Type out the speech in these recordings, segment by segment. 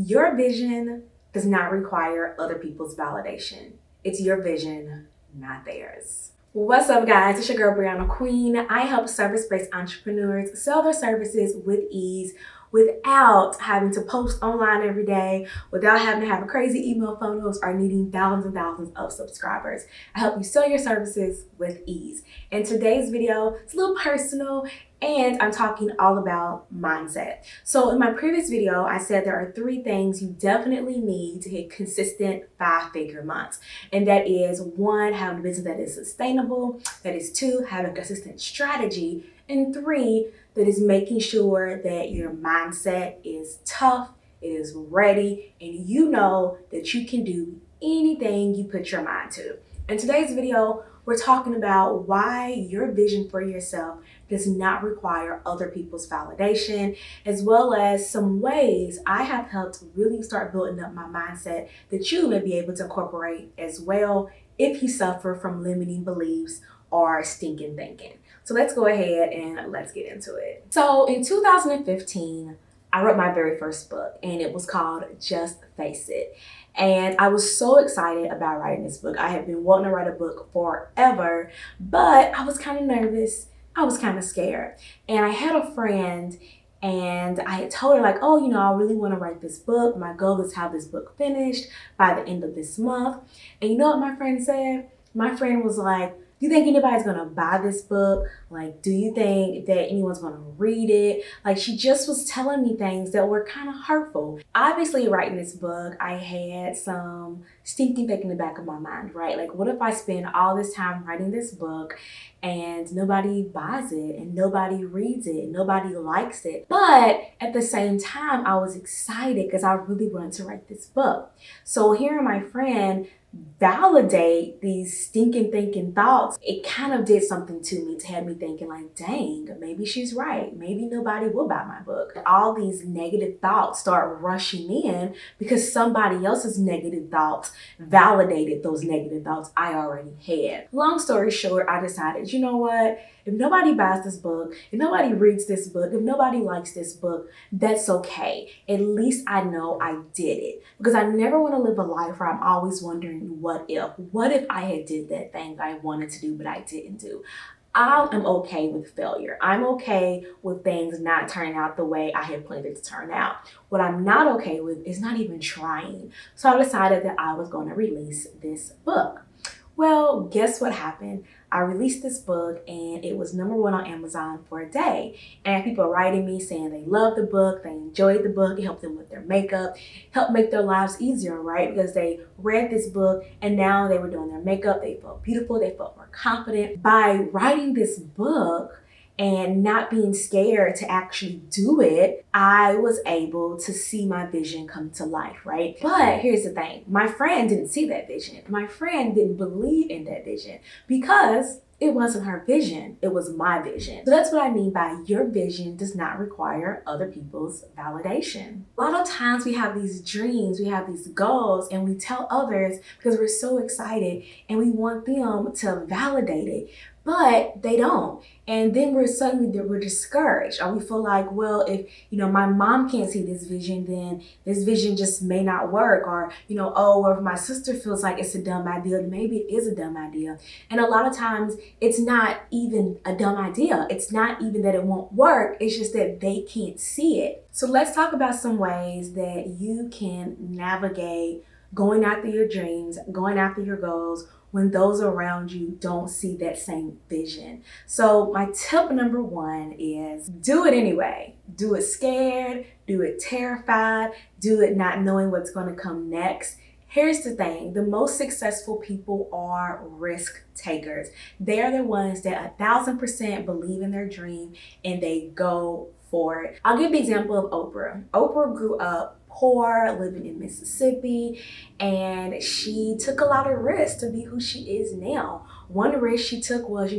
Your vision does not require other people's validation. It's your vision, not theirs. What's up, guys? It's your girl, Brianna Queen. I help service-based entrepreneurs sell their services with ease without having to post online every day, without having to have a crazy email funnels or needing thousands and thousands of subscribers. I help you sell your services with ease. In today's video, it's a little personal, and I'm talking all about mindset. So in my previous video, I said there are 3 things you definitely need to hit consistent 5-figure months. And that is 1, having a business that is sustainable. That is 2, having a consistent strategy. And 3, that is making sure that your mindset is tough, it is ready, and you know that you can do anything you put your mind to. In today's video, we're talking about why your vision for yourself does not require other people's validation, as well as some ways I have helped really start building up my mindset that you may be able to incorporate as well if you suffer from limiting beliefs or stinking thinking. So let's go ahead and let's get into it. So in 2015, I wrote my very first book, and it was called Just Face It. And I was so excited about writing this book. I had been wanting to write a book forever, but I was kind of nervous. I was kind of scared. And I had a friend, and I had told her like, oh, I really want to write this book. My goal is to have this book finished by the end of this month. And you know what my friend said? My friend was like, do you think anybody's gonna buy this book? Like, do you think that anyone's gonna read it? Like, she just was telling me things that were kind of hurtful. Obviously, writing this book, I had some stinking thing in the back of my mind, right? Like, what if I spend all this time writing this book and nobody buys it and nobody reads it and nobody likes it? But at the same time, I was excited because I really wanted to write this book. So hearing my friend validate these stinking thinking thoughts, it kind of did something to me to have me thinking like, dang, maybe she's right. Maybe nobody will buy my book. All these negative thoughts start rushing in because somebody else's negative thoughts validated those negative thoughts I already had. Long story short, I decided, you know what? If nobody buys this book, if nobody reads this book, if nobody likes this book, that's okay. At least I know I did it. Because I never want to live a life where I'm always wondering, what if? What if I had did that thing I wanted to do but I didn't do? I am okay with failure. I'm okay with things not turning out the way I had planned it to turn out. What I'm not okay with is not even trying. So I decided that I was going to release this book. Well, guess what happened? I released this book and it was #1 on Amazon for a day. And people writing me saying they loved the book, they enjoyed the book, it helped them with their makeup, helped make their lives easier, right? Because they read this book and now they were doing their makeup, they felt beautiful, they felt more confident. By writing this book and not being scared to actually do it, I was able to see my vision come to life, right? But here's the thing, my friend didn't see that vision. My friend didn't believe in that vision because it wasn't her vision, it was my vision. So that's what I mean by your vision does not require other people's validation. A lot of times we have these dreams, we have these goals, and we tell others because we're so excited and we want them to validate it, but they don't. And then we're discouraged, or we feel like, well, if my mom can't see this vision, then this vision just may not work. Or or if my sister feels like it's a dumb idea, then maybe it is a dumb idea. And a lot of times it's not even a dumb idea. It's not even that it won't work. It's just that they can't see it. So let's talk about some ways that you can navigate going after your dreams, going after your goals, when those around you don't see that same vision. So my tip #1 is do it anyway. Do it scared, do it terrified, do it not knowing what's going to come next. Here's the thing, the most successful people are risk takers. They're the ones that 1000% believe in their dream and they go for it. I'll give the example of Oprah. Oprah grew up poor, living in Mississippi, and she took a lot of risks to be who she is now. One risk she took was,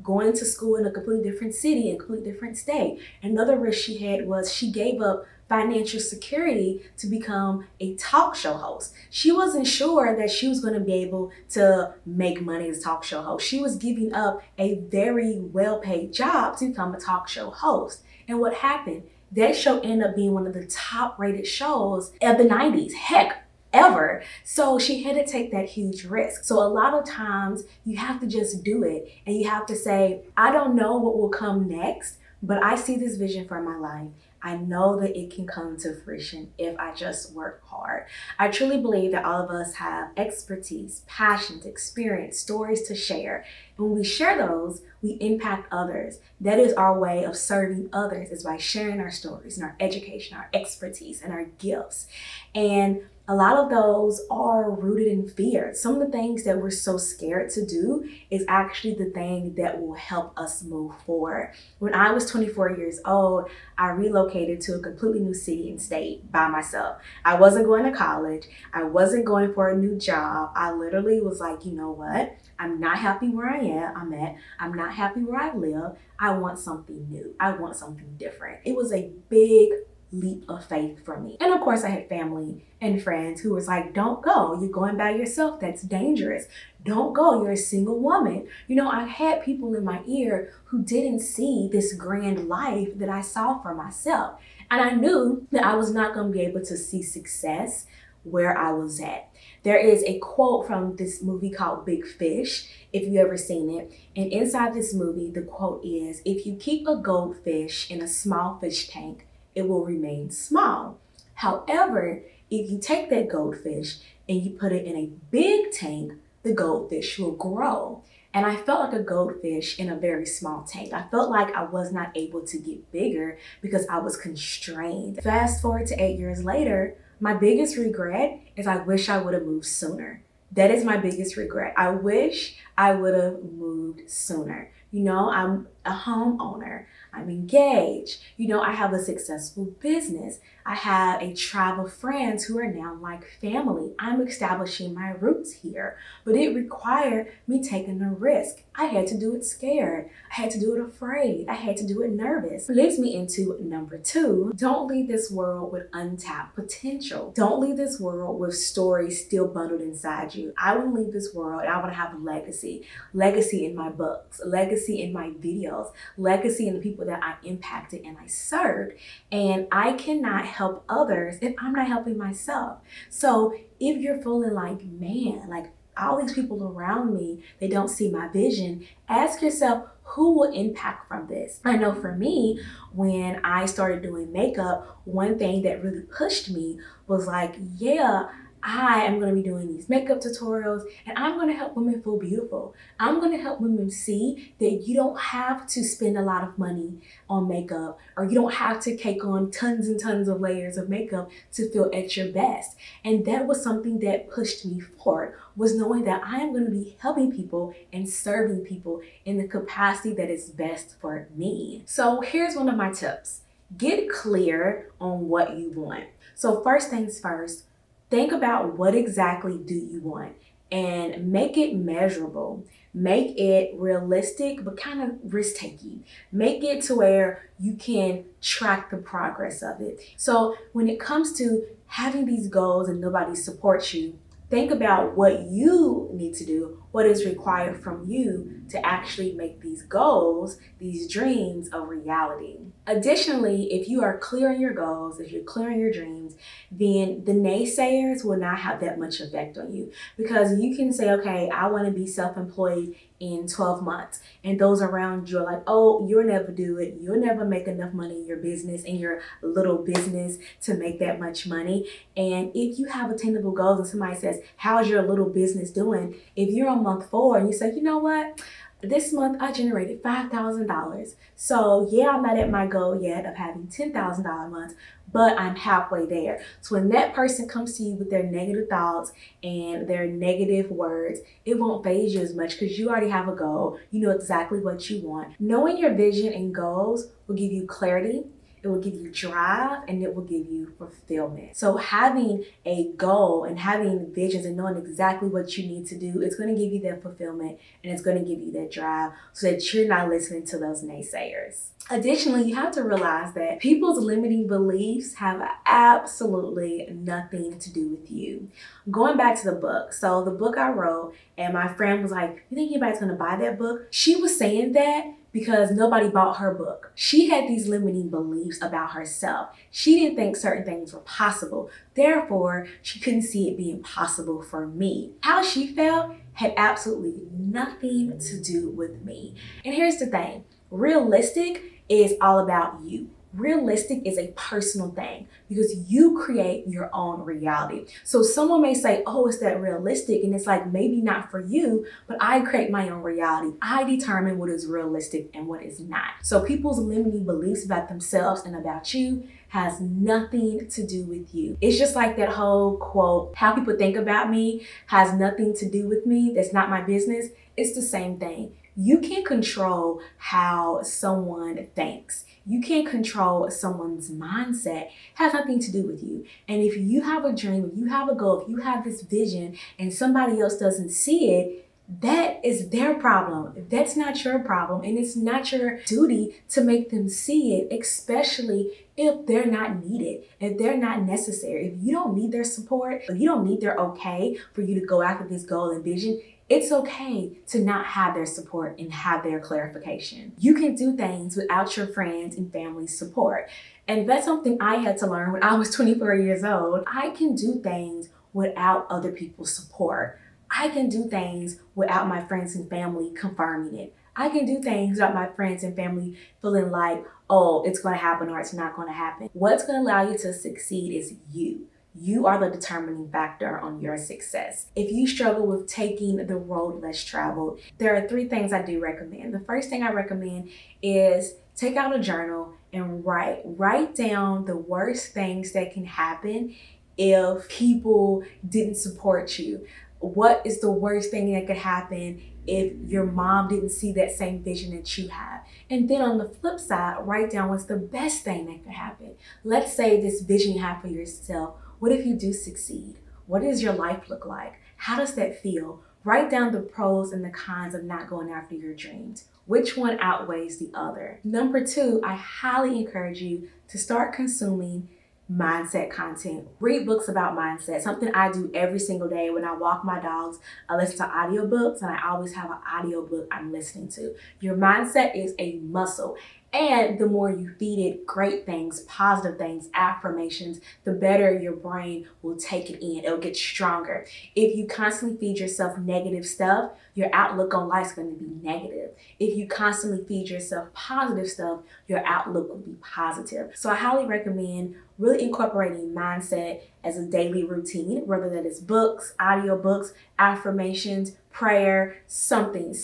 going to school in a completely different city, a completely different state. Another risk she had was she gave up financial security to become a talk show host. She wasn't sure that she was going to be able to make money as a talk show host. She was giving up a very well-paid job to become a talk show host. And what happened? That show ended up being one of the top rated shows of the 90s. Heck, ever. So she had to take that huge risk. So a lot of times you have to just do it and you have to say, I don't know what will come next, but I see this vision for my life. I know that it can come to fruition if I just work hard. I truly believe that all of us have expertise, passions, experience, stories to share. And when we share those, we impact others. That is our way of serving others, is by sharing our stories and our education, our expertise, and our gifts. And a lot of those are rooted in fear. Some of the things that we're so scared to do is actually the thing that will help us move forward. When I was 24 years old, I relocated to a completely new city and state by myself. I wasn't going to college. I wasn't going for a new job. I literally was like, you know what? I'm not happy where I'm at. I'm not happy where I live. I want something new. I want something different. It was a big leap of faith for me. And of course I had family and friends who was like, don't go. You're going by yourself. That's dangerous. Don't go. You're a single woman. You know, I had people in my ear who didn't see this grand life that I saw for myself. And I knew that I was not going to be able to see success where I was at. There is a quote from this movie called Big Fish, if you ever seen it. And inside this movie, the quote is, if you keep a goldfish in a small fish tank, it will remain small. However, if you take that goldfish and you put it in a big tank, the goldfish will grow. And I felt like a goldfish in a very small tank. I felt like I was not able to get bigger because I was constrained. Fast forward to 8 years later, my biggest regret is I wish I would have moved sooner. That is my biggest regret. I wish I would have moved sooner. You know, I'm a homeowner. I'm engaged. You know, I have a successful business. I have a tribe of friends who are now like family. I'm establishing my roots here, but it required me taking a risk. I had to do it scared. I had to do it afraid. I had to do it nervous. It leads me into number 2. Don't leave this world with untapped potential. Don't leave this world with stories still bundled inside you. I want to leave this world and I want to have a legacy. Legacy in my books, legacy in my videos, legacy in the people that I impacted and I served. And I cannot help others if I'm not helping myself. So if you're feeling like, man, like all these people around me, they don't see my vision, ask yourself, who will impact from this? I know for me, when I started doing makeup, one thing that really pushed me was like, yeah, I am going to be doing these makeup tutorials and I'm going to help women feel beautiful. I'm going to help women see that you don't have to spend a lot of money on makeup, or you don't have to take on tons and tons of layers of makeup to feel at your best. And that was something that pushed me forward, was knowing that I am going to be helping people and serving people in the capacity that is best for me. So here's one of my tips. Get clear on what you want. So first things first, think about what exactly do you want and make it measurable. Make it realistic, but kind of risk-taking. Make it to where you can track the progress of it. So when it comes to having these goals and nobody supports you, think about what you need to do, what is required from you to actually make these goals, these dreams a reality. Additionally, if you are clear on your goals, if you're clear on your dreams, then the naysayers will not have that much effect on you, because you can say, okay, I want to be self-employed in 12 months. And those around you are like, oh, you'll never do it. You'll never make enough money in your business, in your little business, to make that much money. And if you have attainable goals and somebody says, how's your little business doing? If you're on month 4 and you say, you know what? This month I generated $5,000. So yeah, I'm not at my goal yet of having $10,000 months, but I'm halfway there. So when that person comes to you with their negative thoughts and their negative words, it won't faze you as much because you already have a goal. You know exactly what you want. Knowing your vision and goals will give you clarity. It will give you drive, and it will give you fulfillment. So having a goal and having visions and knowing exactly what you need to do, it's going to give you that fulfillment and it's going to give you that drive so that you're not listening to those naysayers. Additionally, you have to realize that people's limiting beliefs have absolutely nothing to do with you. Going back to the book. So the book I wrote, and my friend was like, you think anybody's going to buy that book? She was saying that because nobody bought her book. She had these limiting beliefs about herself. She didn't think certain things were possible. Therefore, she couldn't see it being possible for me. How she felt had absolutely nothing to do with me. And here's the thing, realistic is all about you. Realistic is a personal thing because you create your own reality. So someone may say, oh, is that realistic? And it's like, maybe not for you, but I create my own reality. I determine what is realistic and what is not. So people's limiting beliefs about themselves and about you has nothing to do with you. It's just like that whole quote, how people think about me has nothing to do with me. That's not my business. It's the same thing. You can't control how someone thinks. You can't control someone's mindset. It has nothing to do with you. And if you have a dream, if you have a goal, if you have this vision and somebody else doesn't see it, that is their problem. That's not your problem. And it's not your duty to make them see it, especially if they're not needed, if they're not necessary. If you don't need their support, if you don't need their okay for you to go after this goal and vision, it's okay to not have their support and have their clarification. You can do things without your friends and family's support. And that's something I had to learn when I was 24 years old. I can do things without other people's support. I can do things without my friends and family confirming it. I can do things without my friends and family feeling like, oh, it's going to happen or it's not going to happen. What's going to allow you to succeed is you. You are the determining factor on your success. If you struggle with taking the road less traveled, there are 3 things I do recommend. The first thing I recommend is take out a journal and write down the worst things that can happen if people didn't support you. What is the worst thing that could happen if your mom didn't see that same vision that you have? And then on the flip side, write down what's the best thing that could happen. Let's say this vision you have for yourself. What if you do succeed? What does your life look like? How does that feel? Write down the pros and the cons of not going after your dreams. Which one outweighs the other? Number 2, I highly encourage you to start consuming mindset content. Read books about mindset, something I do every single day. When I walk my dogs, I listen to audiobooks, and I always have an audiobook I'm listening to. Your mindset is a muscle. And the more you feed it great things, positive things, affirmations, the better your brain will take it in. It'll get stronger. If you constantly feed yourself negative stuff, your outlook on life is going to be negative. If you constantly feed yourself positive stuff, your outlook will be positive. So I highly recommend really incorporating mindset as a daily routine, whether that is books, audiobooks, affirmations, prayer, something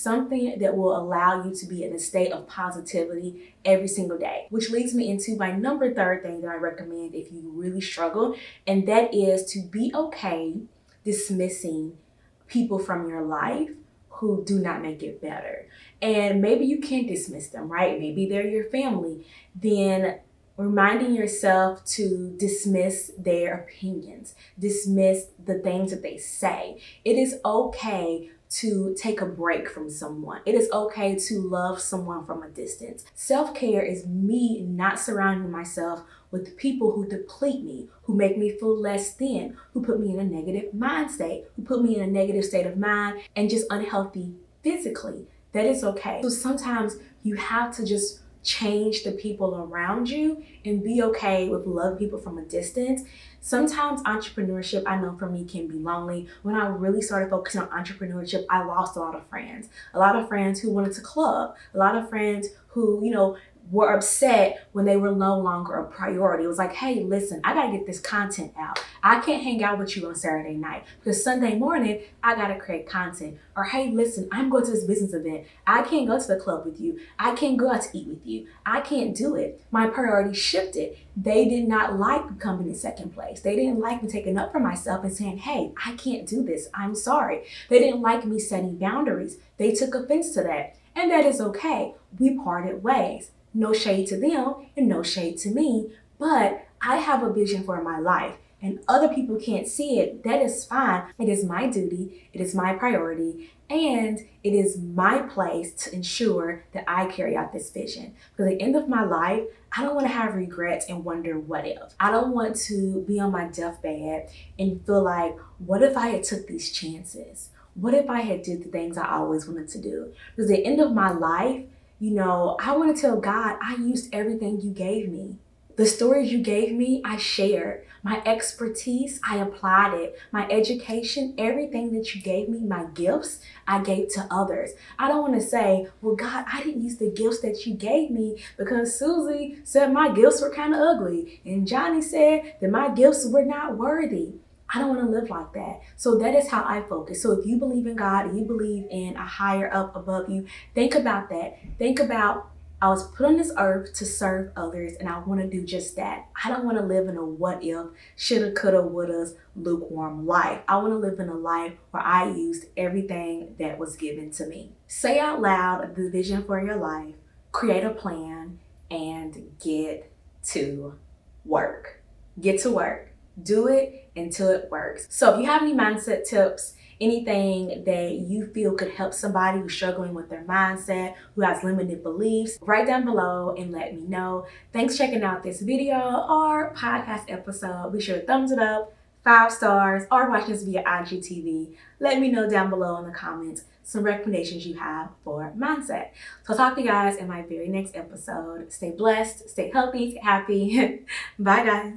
that will allow you to be in a state of positivity every single day. Which leads me into my number 3 thing that I recommend if you really struggle, and that is to be okay dismissing people from your life who do not make it better. And maybe you can't dismiss them, right? Maybe they're your family. Then reminding yourself to dismiss their opinions, dismiss the things that they say. It is okay to take a break from someone. It is okay to love someone from a distance. Self-care is me not surrounding myself with people who deplete me, who make me feel less than, who put me in a negative mind state, who put me in a negative state of mind and just unhealthy physically. That is okay. So sometimes you have to just change the people around you and be okay with loving people from a distance. Sometimes entrepreneurship, I know for me, can be lonely. When I really started focusing on entrepreneurship, I lost a lot of friends. A lot of friends who wanted to club. A lot of friends who, were upset when they were no longer a priority. It was like, hey, listen, I gotta get this content out. I can't hang out with you on Saturday night because Sunday morning, I gotta create content. Or hey, listen, I'm going to this business event. I can't go to the club with you. I can't go out to eat with you. I can't do it. My priorities shifted. They did not like coming in second place. They didn't like me taking up for myself and saying, hey, I can't do this. I'm sorry. They didn't like me setting boundaries. They took offense to that. And that is okay. We parted ways. No shade to them and no shade to me, but I have a vision for my life and other people can't see it. That is fine. It is my duty. It is my priority. And it is my place to ensure that I carry out this vision. Because at the end of my life, I don't want to have regrets and wonder what if. I don't want to be on my deathbed and feel like, what if I had took these chances? What if I had did the things I always wanted to do? Because at the end of my life, You know, I want to tell God, I used everything you gave me. The stories you gave me, I shared. My expertise, I applied it. My education, everything that you gave me, my gifts, I gave to others. I don't want to say, well, God, I didn't use the gifts that you gave me because Susie said my gifts were kind of ugly. And Johnny said that my gifts were not worthy. I don't want to live like that. So that is how I focus. So if you believe in God and you believe in a higher up above you, think about that. Think about, I was put on this earth to serve others, and I want to do just that. I don't want to live in a what if, shoulda, coulda, woulda, lukewarm life. I want to live in a life where I used everything that was given to me. Say out loud the vision for your life, create a plan, and get to work. Get to work. Do it until it works. So if you have any mindset tips, anything that you feel could help somebody who's struggling with their mindset, who has limited beliefs, write down below and let me know. Thanks for checking out this video or podcast episode. Be sure to thumbs it up, 5 stars, or watch this via IGTV. Let me know down below in the comments some recommendations you have for mindset. So I'll talk to you guys in my very next episode. Stay blessed, stay healthy, stay happy. Bye guys.